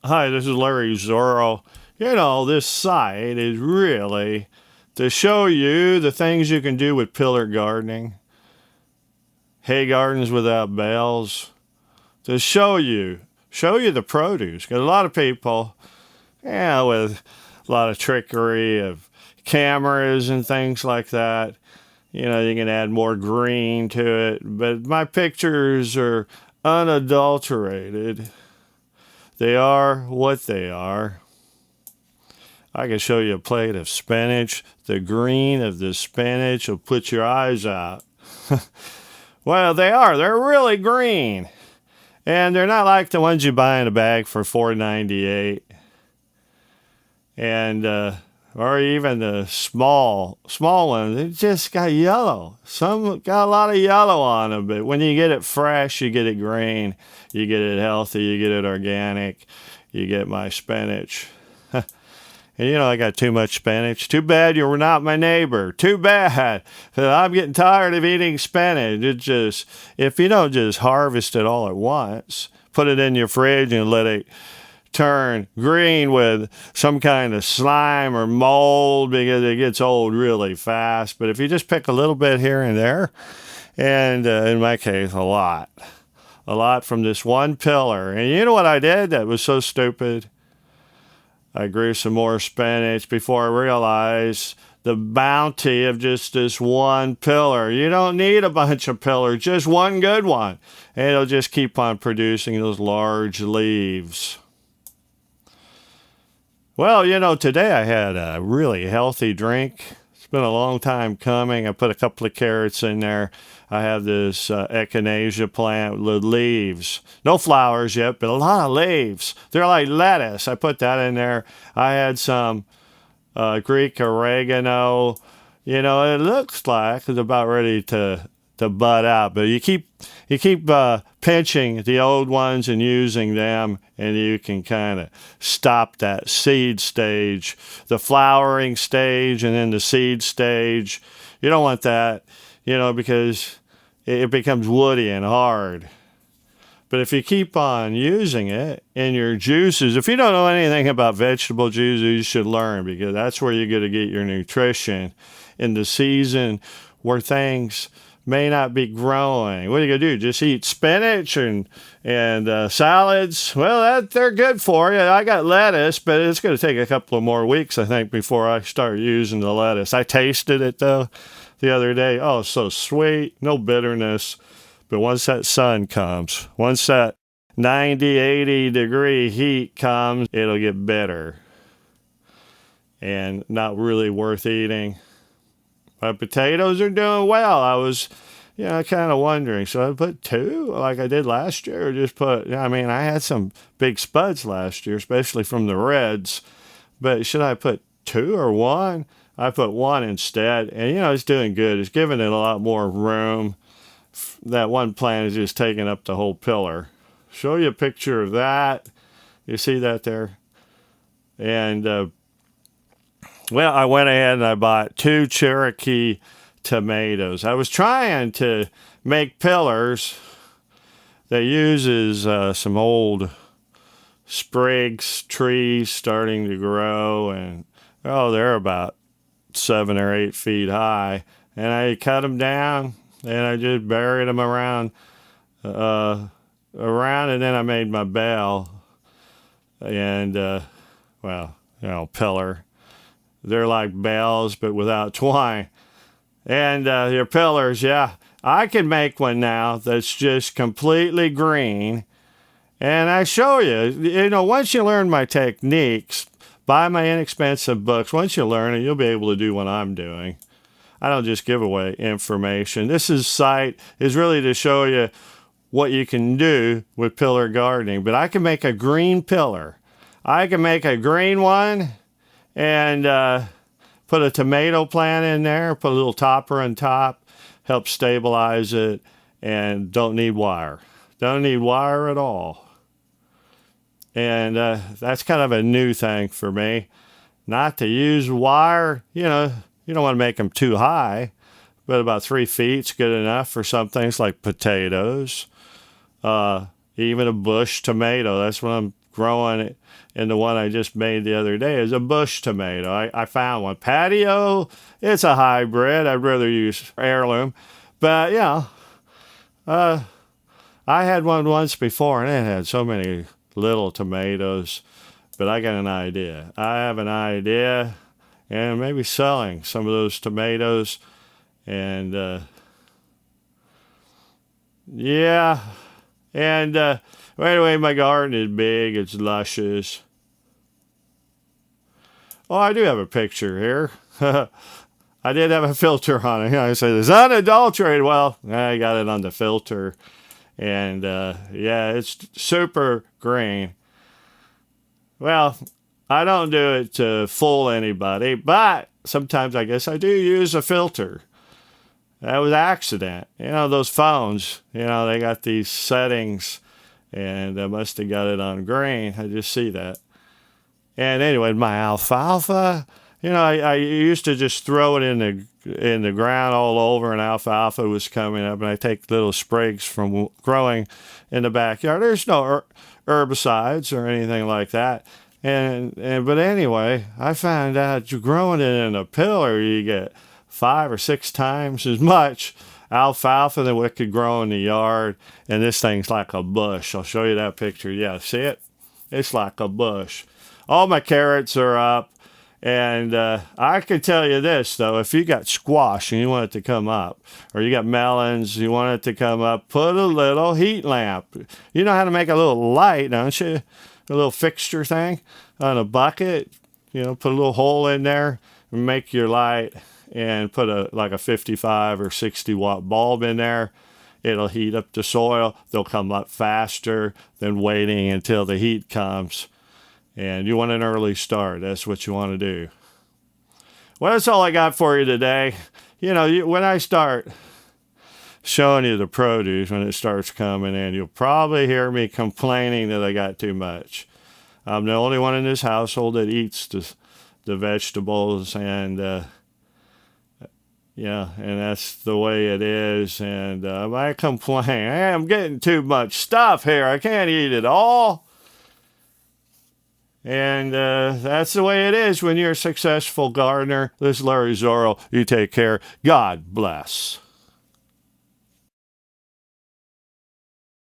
Hi, this is Larry Zorro. This site is really to show you the things you can do with pillar gardening, hay gardens without bales, to show you the produce. Because a lot of people, with a lot of trickery of cameras and things like that, you can add more green to it. But my pictures are unadulterated. They are what they are. I can show you a plate of spinach. The green of the spinach will put your eyes out. Well, they are. They're really green. And they're not like the ones you buy in a bag for $4.98. And, or even the small ones. They just got yellow. Some got a lot of yellow on them. But when you get it fresh, you get it green. You get it healthy. You get it organic. You get my spinach. And I got too much spinach. Too bad you were not my neighbor. Too bad. I'm getting tired of eating spinach. If you don't just harvest it all at once, put it in your fridge and let it turn green with some kind of slime or mold, because it gets old really fast. But if you just pick a little bit here and there, and in my case, a lot from this one pillar. And you know what I did that was so stupid? I grew some more spinach before I realized the bounty of just this one pillar. You don't need a bunch of pillars, just one good one. And it'll just keep on producing those large leaves. Well, today I had a really healthy drink. It's been a long time coming. I put a couple of carrots in there. I have this Echinacea plant with leaves. No flowers yet, but a lot of leaves. They're like lettuce. I put that in there. I had some Greek oregano. It looks like it's about ready to bud out. But you keep pinching the old ones and using them, and you can kind of stop that seed stage, the flowering stage, and then the seed stage. You don't want that, because it becomes woody and hard. But if you keep on using it in your juices, if you don't know anything about vegetable juices, you should learn, because that's where you're going to get your nutrition in the season where things may not be growing. What are you going to do? Just eat spinach and salads? Well, they're good for you. I got lettuce, but it's going to take a couple of more weeks, I think, before I start using the lettuce. I tasted it, though, the other day. Oh, so sweet. No bitterness. But once that sun comes, once that 90, 80 degree heat comes, it'll get bitter and not really worth eating. My potatoes are doing well. I was, kind of wondering, should I put 2 like I did last year, or just put, I had some big spuds last year, especially from the reds, but should I put 2 or 1? I put 1 instead, and it's doing good. It's giving it a lot more room. That one plant is just taking up the whole pillar. Show you a picture of that. You see that there? And, I went ahead and I bought 2 Cherokee tomatoes. I was trying to make pillars that uses some old sprigs, trees starting to grow, and they're about 7 or 8 feet high. And I cut them down, and I just buried them around, and then I made my bale, and pillar. They're like bales, but without twine. And your pillars, I can make one now that's just completely green. And I show you, once you learn my techniques, buy my inexpensive books. Once you learn it, you'll be able to do what I'm doing. I don't just give away information. This site is really to show you what you can do with pillar gardening. But I can make a green pillar. I can make a green one and put a tomato plant in there, put a little topper on top, help stabilize it, and don't need wire. Don't need wire at all. And that's kind of a new thing for me, not to use wire. You don't want to make them too high, but about 3 feet's good enough for some things like potatoes, even a bush tomato. That's what I'm growing it. And the one I just made the other day is a bush tomato. I found one. Patio, it's a hybrid. I'd rather use heirloom. But, yeah, I had one once before, and it had so many little tomatoes. But I got an idea. I have an idea, and maybe selling some of those tomatoes. And, yeah. And, anyway, my garden is big. It's luscious. Oh, I do have a picture here. I did have a filter on it. I said it's unadulterated. Well, I got it on the filter. And, yeah, it's super green. Well, I don't do it to fool anybody, but sometimes I guess I do use a filter. That was an accident. You know, those phones, they got these settings, and I must have got it on green. I just see that. And anyway, my alfalfa, I used to just throw it in the ground all over, and alfalfa was coming up, and I take little sprigs from growing in the backyard. There's no herbicides or anything like that. But anyway, I found out you're growing it in a pillar, you get 5 or 6 times as much alfalfa than what could grow in the yard. And this thing's like a bush. I'll show you that picture. Yeah, see it? It's like a bush. All my carrots are up. And I can tell you this, though. If you got squash and you want it to come up, or you got melons, you want it to come up, put a little heat lamp. You know how to make a little light, don't you? A little fixture thing on a bucket. Put a little hole in there and make your light, and put like a 55 or 60 watt bulb in there. It'll heat up the soil. They'll come up faster than waiting until the heat comes. And you want an early start. That's what you want to do. Well, that's all I got for you today. When I start showing you the produce, when it starts coming in, you'll probably hear me complaining that I got too much. I'm the only one in this household that eats the vegetables, and yeah, and that's the way it is. And I complain, hey, I'm getting too much stuff here. I can't eat it all. And that's the way it is when you're a successful gardener. This is Larry Zorro. You take care. God bless.